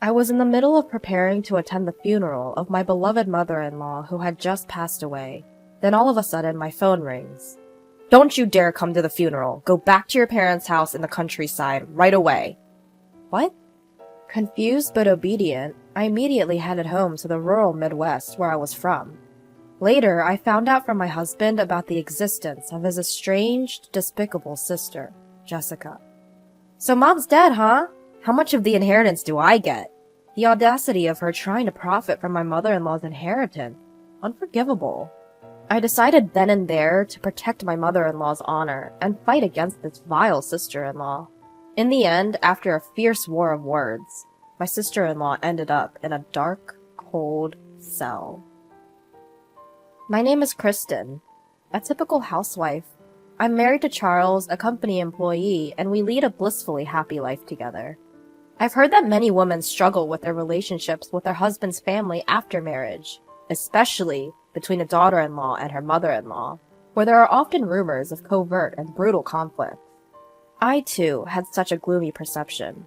I was in the middle of preparing to attend the funeral of my beloved mother-in-law who had just passed away. Then all of a sudden, my phone rings. "Don't you dare come to the funeral. Go back to your parents' house in the countryside right away." What? Confused but obedient, I immediately headed home to the rural Midwest where I was from. Later, I found out from my husband about the existence of his estranged, despicable sister, Jessica. "So Mom's dead, huh? How much of the inheritance do I get?" The audacity of her trying to profit from my mother-in-law's inheritance. Unforgivable. I decided then and there to protect my mother-in-law's honor and fight against this vile sister-in-law. In the end, after a fierce war of words, my sister-in-law ended up in a dark, cold cell. My name is Kristen, a typical housewife. I'm married to Charles, a company employee, and we lead a blissfully happy life together. I've heard that many women struggle with their relationships with their husband's family after marriage, especially between a daughter-in-law and her mother-in-law, where there are often rumors of covert and brutal conflict. I, too, had such a gloomy perception.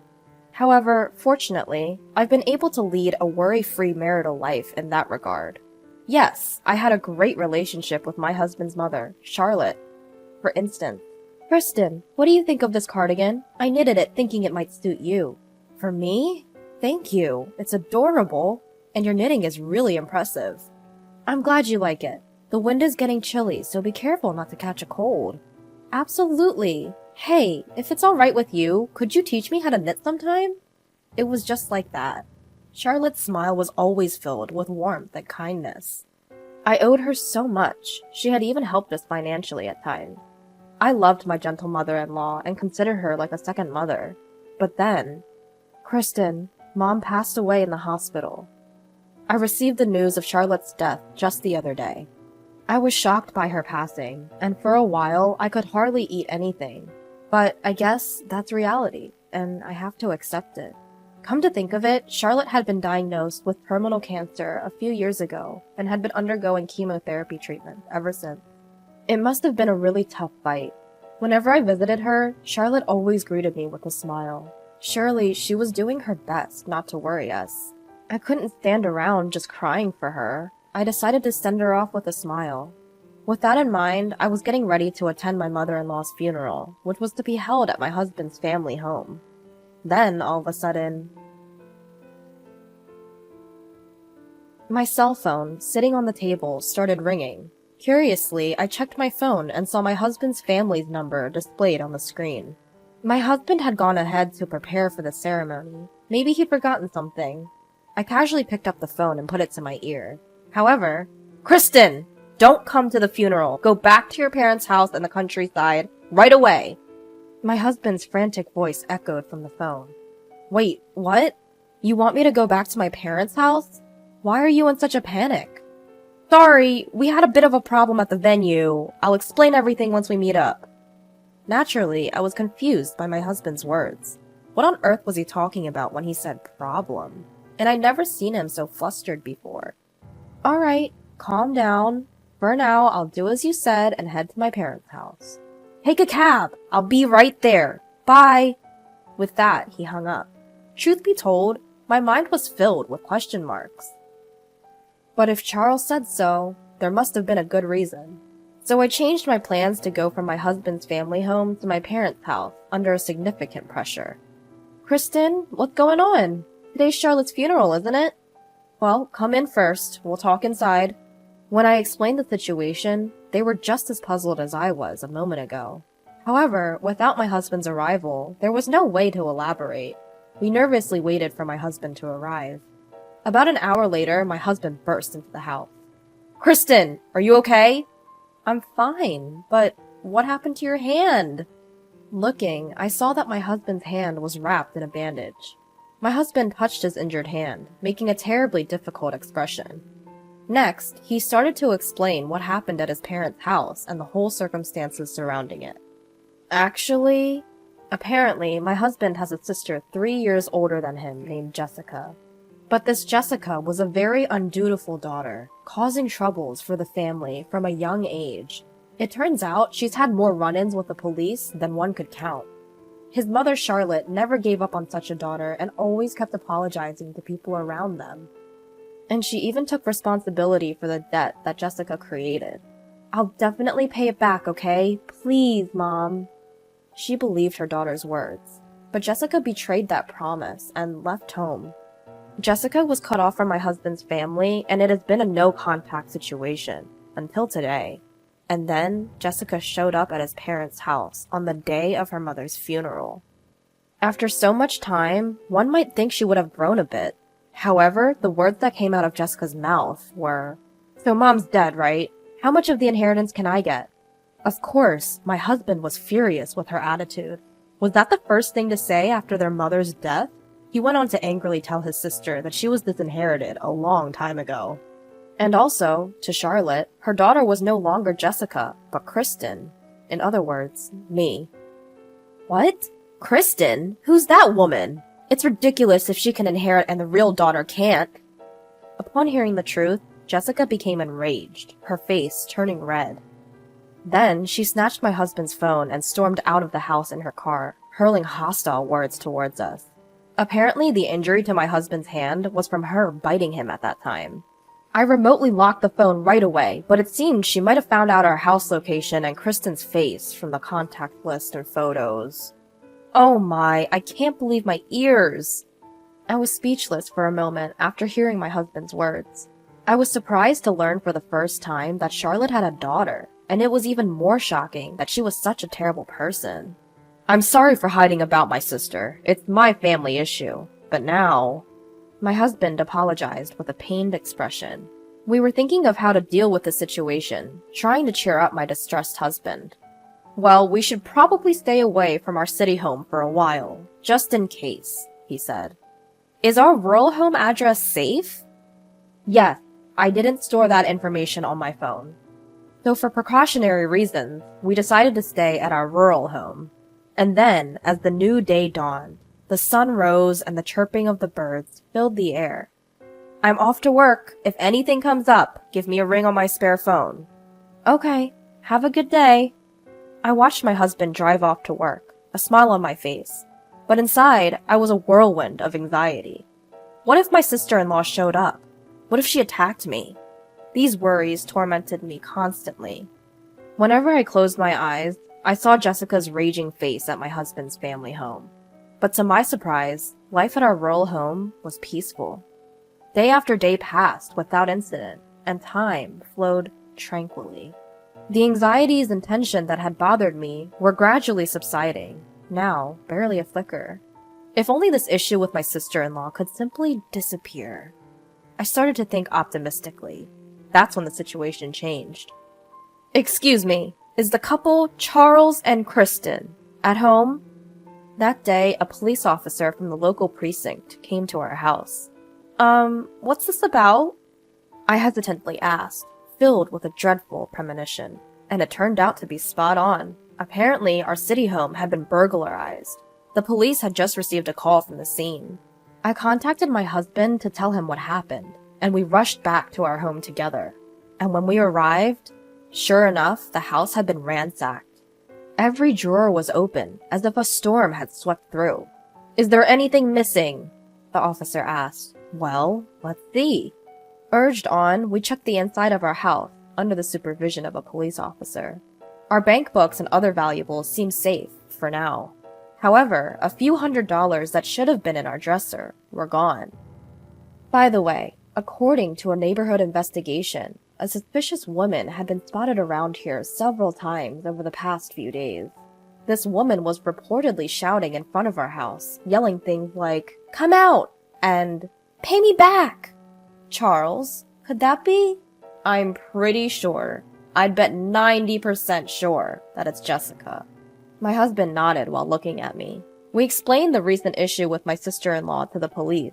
However, fortunately, I've been able to lead a worry-free marital life in that regard. Yes, I had a great relationship with my husband's mother, Charlotte. For instance, "Kristen, what do you think of this cardigan? I knitted it thinking it might suit you." "For me? Thank you. It's adorable, and your knitting is really impressive." "I'm glad you like it. The wind is getting chilly, so be careful not to catch a cold." "Absolutely. Hey, if it's alright with you, could you teach me how to knit sometime?" It was just like that. Charlotte's smile was always filled with warmth and kindness. I owed her so much. She had even helped us financially at times. I loved my gentle mother-in-law and considered her like a second mother. But then, "Kristen, Mom passed away in the hospital." I received the news of Charlotte's death just the other day. I was shocked by her passing, and for a while I could hardly eat anything. But I guess that's reality, and I have to accept it. Come to think of it, Charlotte had been diagnosed with terminal cancer a few years ago and had been undergoing chemotherapy treatment ever since. It must have been a really tough fight. Whenever I visited her, Charlotte always greeted me with a smile. Surely she was doing her best not to worry us. I couldn't stand around just crying for her. I decided to send her off with a smile. With that in mind, I was getting ready to attend my mother-in-law's funeral, which was to be held at my husband's family home. Then, all of a sudden, my cell phone, sitting on the table, started ringing. Curiously, I checked my phone and saw my husband's family's number displayed on the screen. My husband had gone ahead to prepare for the ceremony. Maybe he'd forgotten something. I casually picked up the phone and put it to my ear. However, "Kristen! Don't come to the funeral. Go back to your parents' house in the countryside right away." My husband's frantic voice echoed from the phone. "Wait, what? You want me to go back to my parents' house? Why are you in such a panic?" "Sorry, we had a bit of a problem at the venue. I'll explain everything once we meet up." Naturally, I was confused by my husband's words. What on earth was he talking about when he said problem? And I'd never seen him so flustered before. "Alright, calm down. For now, I'll do as you said and head to my parents' house." "Take a cab. I'll be right there. Bye." With that, he hung up. Truth be told, my mind was filled with question marks. But if Charles said so, there must have been a good reason. So I changed my plans to go from my husband's family home to my parents' house under a significant pressure. "Kristen, what's going on? Today's Charlotte's funeral, isn't it?" "Well, come in first. We'll talk inside." When I explained the situation, they were just as puzzled as I was a moment ago. However, without my husband's arrival, there was no way to elaborate. We nervously waited for my husband to arrive. About an hour later, my husband burst into the house. "Kristen, are you okay?" "I'm fine, but what happened to your hand?" Looking, I saw that my husband's hand was wrapped in a bandage. My husband touched his injured hand, making a terribly difficult expression. Next, he started to explain what happened at his parents' house and the whole circumstances surrounding it. Apparently, my husband has a sister 3 years older than him named Jessica. But this Jessica was a very undutiful daughter, causing troubles for the family from a young age. It turns out she's had more run-ins with the police than one could count. His mother, Charlotte, never gave up on such a daughter and always kept apologizing to people around them. And she even took responsibility for the debt that Jessica created. "I'll definitely pay it back, okay? Please, Mom." She believed her daughter's words, but Jessica betrayed that promise and left home. Jessica was cut off from my husband's family, and it has been a no-contact situation until today. And then Jessica showed up at his parents' house on the day of her mother's funeral. After so much time, one might think she would have grown a bit. However, the words that came out of Jessica's mouth were, "So Mom's dead, right? How much of the inheritance can I get?" Of course, my husband was furious with her attitude. Was that the first thing to say after their mother's death? He went on to angrily tell his sister that she was disinherited a long time ago. And also, to Charlotte, her daughter was no longer Jessica, but Kristen. In other words, me. "What? Kristen? Who's that woman? It's ridiculous if she can inherit and the real daughter can't." Upon hearing the truth, Jessica became enraged, her face turning red. Then, she snatched my husband's phone and stormed out of the house in her car, hurling hostile words towards us. Apparently, the injury to my husband's hand was from her biting him at that time. I remotely locked the phone right away, but it seemed she might have found out our house location and Kristen's face from the contact list and photos. Oh my, I can't believe my ears! I was speechless for a moment after hearing my husband's words. I was surprised to learn for the first time that Charlotte had a daughter, and it was even more shocking that she was such a terrible person. "I'm sorry for hiding about my sister. It's my family issue. But now..." My husband apologized with a pained expression. We were thinking of how to deal with the situation, trying to cheer up my distressed husband. "Well, we should probably stay away from our city home for a while, just in case," he said. "Is our rural home address safe?" "Yes, I didn't store that information on my phone." So for precautionary reasons, we decided to stay at our rural home. And then, as the new day dawned, the sun rose and the chirping of the birds filled the air. "I'm off to work. If anything comes up, give me a ring on my spare phone." "Okay, have a good day." I watched my husband drive off to work, a smile on my face. But inside, I was a whirlwind of anxiety. What if my sister-in-law showed up? What if she attacked me? These worries tormented me constantly. Whenever I closed my eyes, I saw Jessica's raging face at my husband's family home. But to my surprise, life at our rural home was peaceful. Day after day passed without incident, and time flowed tranquilly. The anxieties and tension that had bothered me were gradually subsiding, now barely a flicker. If only this issue with my sister-in-law could simply disappear. I started to think optimistically. That's when the situation changed. "Excuse me, is the couple Charles and Kristen at home?" That day, a police officer from the local precinct came to our house. What's this about?" I hesitantly asked, filled with a dreadful premonition, and it turned out to be spot on. Apparently, our city home had been burglarized. The police had just received a call from the scene. I contacted my husband to tell him what happened, and we rushed back to our home together. And when we arrived, sure enough, the house had been ransacked. Every drawer was open, as if a storm had swept through. "Is there anything missing?" the officer asked. "Well, let's see." Urged on, we checked the inside of our house, under the supervision of a police officer. Our bank books and other valuables seemed safe, for now. However, a few $100s that should have been in our dresser were gone. By the way, according to a neighborhood investigation, a suspicious woman had been spotted around here several times over the past few days. This woman was reportedly shouting in front of our house, yelling things like, "Come out!" and "Pay me back!" Charles, could that be? I'm pretty sure. I'd bet 90% sure that it's Jessica. My husband nodded while looking at me. We explained the recent issue with my sister-in-law to the police.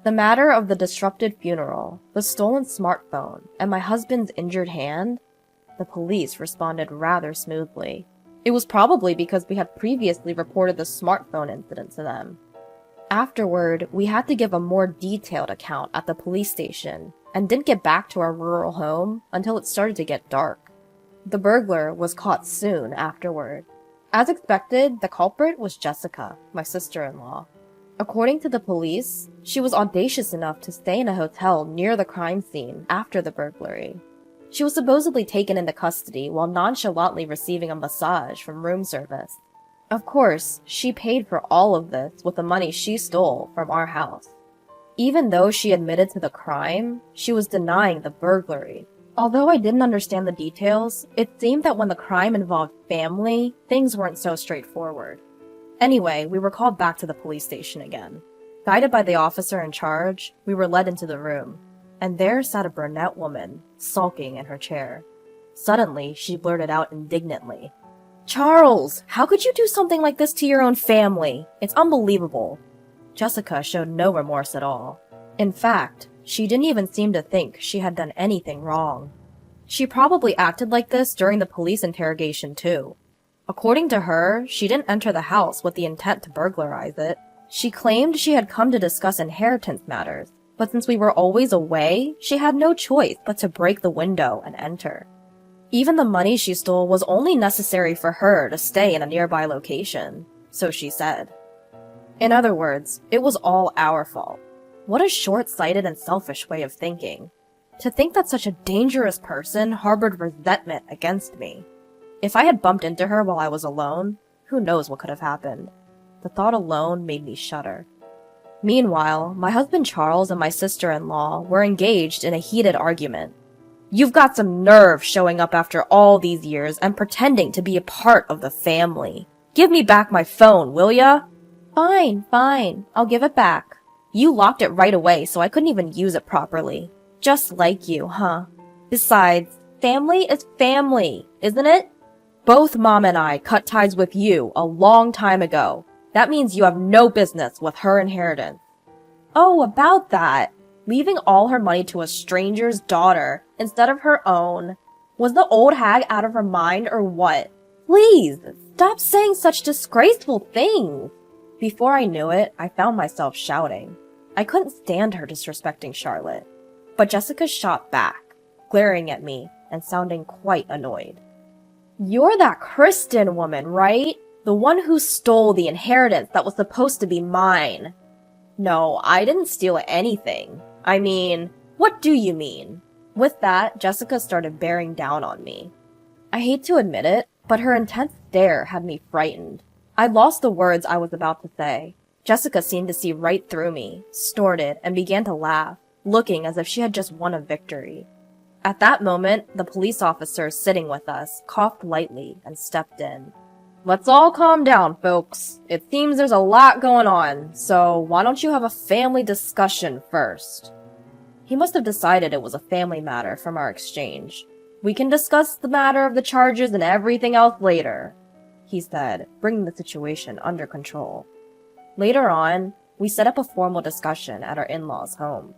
The matter of the disrupted funeral, the stolen smartphone, and my husband's injured hand, the police responded rather smoothly. It was probably because we had previously reported the smartphone incident to them. Afterward, we had to give a more detailed account at the police station and didn't get back to our rural home until it started to get dark. The burglar was caught soon afterward. As expected, the culprit was Jessica, my sister-in-law. According to the police, she was audacious enough to stay in a hotel near the crime scene after the burglary. She was supposedly taken into custody while nonchalantly receiving a massage from room service. Of course, she paid for all of this with the money she stole from our house. Even though she admitted to the crime, she was denying the burglary. Although I didn't understand the details, it seemed that when the crime involved family, things weren't so straightforward. Anyway, we were called back to the police station again. Guided by the officer in charge, we were led into the room, and there sat a brunette woman, sulking in her chair. Suddenly, she blurted out indignantly, "Charles, how could you do something like this to your own family? It's unbelievable." Jessica showed no remorse at all. In fact, she didn't even seem to think she had done anything wrong. She probably acted like this during the police interrogation too. According to her, she didn't enter the house with the intent to burglarize it. She claimed she had come to discuss inheritance matters, but since we were always away, she had no choice but to break the window and enter. Even the money she stole was only necessary for her to stay in a nearby location, so she said. In other words, it was all our fault. What a short-sighted and selfish way of thinking. To think that such a dangerous person harbored resentment against me. If I had bumped into her while I was alone, who knows what could have happened. The thought alone made me shudder. Meanwhile, my husband Charles and my sister-in-law were engaged in a heated argument. "You've got some nerve showing up after all these years and pretending to be a part of the family. Give me back my phone, will ya?" Fine, I'll give it back. You locked it right away so I couldn't even use it properly. Just like you, huh? Besides, family is family, isn't it? Both Mom and I cut ties with you a long time ago. That means you have no business with her inheritance. Oh, about that. Leaving all her money to a stranger's daughter instead of her own. Was the old hag out of her mind or what? Please, stop saying such disgraceful things. Before I knew it, I found myself shouting. I couldn't stand her disrespecting Charlotte. But Jessica shot back, glaring at me and sounding quite annoyed. "You're that Kristen woman, right? The one who stole the inheritance that was supposed to be mine." "No, I didn't steal anything. I mean, what do you mean?" With that, Jessica started bearing down on me. I hate to admit it, but her intense stare had me frightened. I lost the words I was about to say. Jessica seemed to see right through me, snorted, and began to laugh, looking as if she had just won a victory. At that moment, the police officer sitting with us coughed lightly and stepped in. "Let's all calm down, folks. It seems there's a lot going on, so why don't you have a family discussion first?" He must have decided it was a family matter from our exchange. "We can discuss the matter of the charges and everything else later," he said, bringing the situation under control. Later on, we set up a formal discussion at our in-laws' home.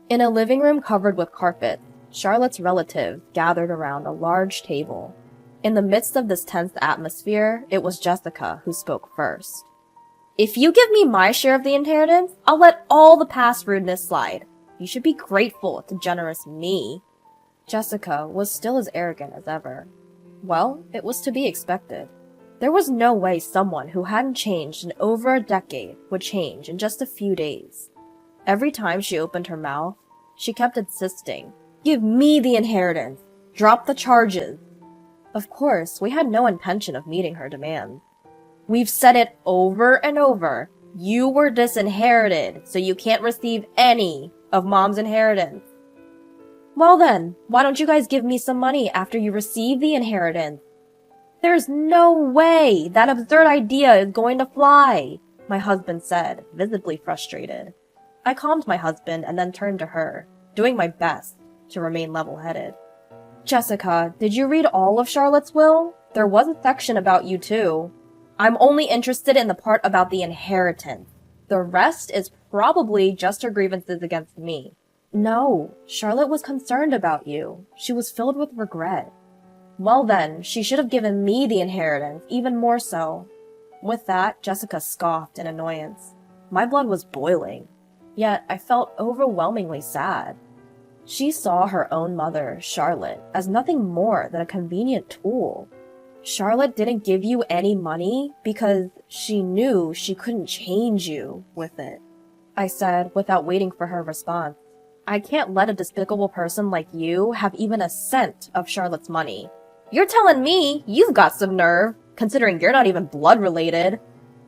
In a living room covered with carpet, Charlotte's relatives gathered around a large table. In the midst of this tense atmosphere, it was Jessica who spoke first. "If you give me my share of the inheritance, I'll let all the past rudeness slide. You should be grateful to generous me." Jessica was still as arrogant as ever. Well, it was to be expected. There was no way someone who hadn't changed in over a decade would change in just a few days. Every time she opened her mouth, she kept insisting, "Give me the inheritance. Drop the charges." Of course, we had no intention of meeting her demands. "We've said it over and over. You were disinherited, so you can't receive any of Mom's inheritance." "Well then, why don't you guys give me some money after you receive the inheritance?" "There's no way that absurd idea is going to fly," my husband said, visibly frustrated. I calmed my husband and then turned to her, doing my best to remain level-headed. "Jessica, did you read all of Charlotte's will? There was a section about you too. I'm only interested in the part about the inheritance. The rest is probably just her grievances against me." "No, Charlotte was concerned about you. She was filled with regret." "Well then, she should have given me the inheritance, even more so." With that, Jessica scoffed in annoyance. My blood was boiling, yet I felt overwhelmingly sad. She saw her own mother, Charlotte, as nothing more than a convenient tool. Charlotte didn't give you any money because she knew she couldn't change you with it, I said without waiting for her response. I can't let a despicable person like you have even a cent of Charlotte's money. You're telling me you've got some nerve, considering you're not even blood related.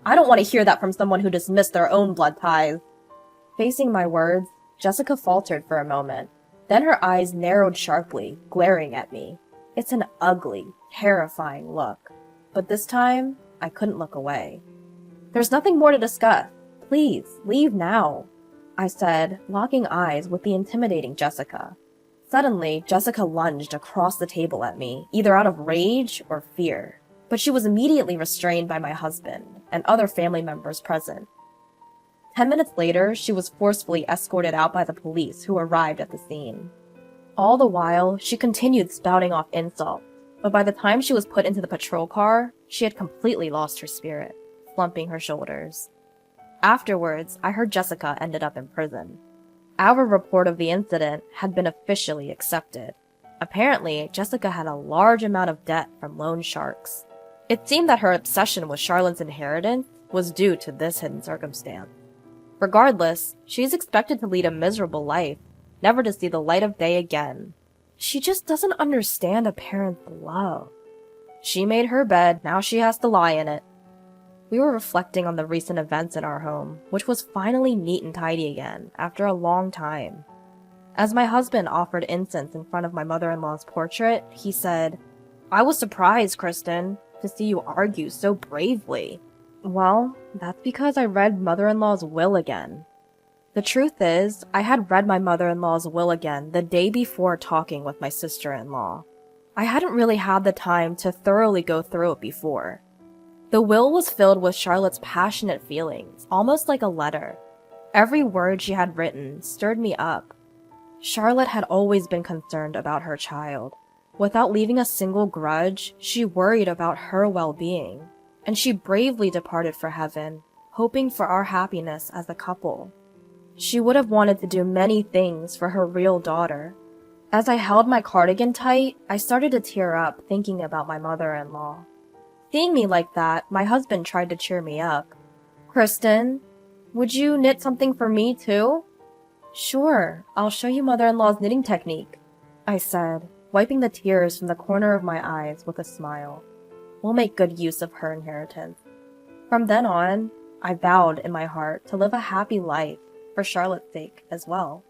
I don't want to hear that from someone who dismissed their own blood ties. Facing my words, Jessica faltered for a moment. Then her eyes narrowed sharply, glaring at me. It's an ugly, terrifying look. But this time, I couldn't look away. There's nothing more to discuss. Please, leave now, I said, locking eyes with the intimidating Jessica. Suddenly, Jessica lunged across the table at me, either out of rage or fear. But she was immediately restrained by my husband and other family members present. 10 minutes later, she was forcefully escorted out by the police who arrived at the scene. All the while, she continued spouting off insults, but by the time she was put into the patrol car, she had completely lost her spirit, slumping her shoulders. Afterwards, I heard Jessica ended up in prison. Our report of the incident had been officially accepted. Apparently, Jessica had a large amount of debt from loan sharks. It seemed that her obsession with Charlotte's inheritance was due to this hidden circumstance. Regardless, she is expected to lead a miserable life, never to see the light of day again. She just doesn't understand a parent's love. She made her bed, now she has to lie in it. We were reflecting on the recent events in our home, which was finally neat and tidy again, after a long time. As my husband offered incense in front of my mother-in-law's portrait, he said, "I was surprised, Kristen, to see you argue so bravely." Well, that's because I read mother-in-law's will again. The truth is, I had read my mother-in-law's will again the day before talking with my sister-in-law. I hadn't really had the time to thoroughly go through it before. The will was filled with Charlotte's passionate feelings, almost like a letter. Every word she had written stirred me up. Charlotte had always been concerned about her child. Without leaving a single grudge, she worried about her well-being, and she bravely departed for heaven, hoping for our happiness as a couple. She would have wanted to do many things for her real daughter. As I held my cardigan tight, I started to tear up thinking about my mother-in-law. Seeing me like that, my husband tried to cheer me up. "Kristen, would you knit something for me too?" "Sure, I'll show you mother-in-law's knitting technique," I said, wiping the tears from the corner of my eyes with a smile. We'll make good use of her inheritance. From then on, I vowed in my heart to live a happy life for Charlotte's sake as well.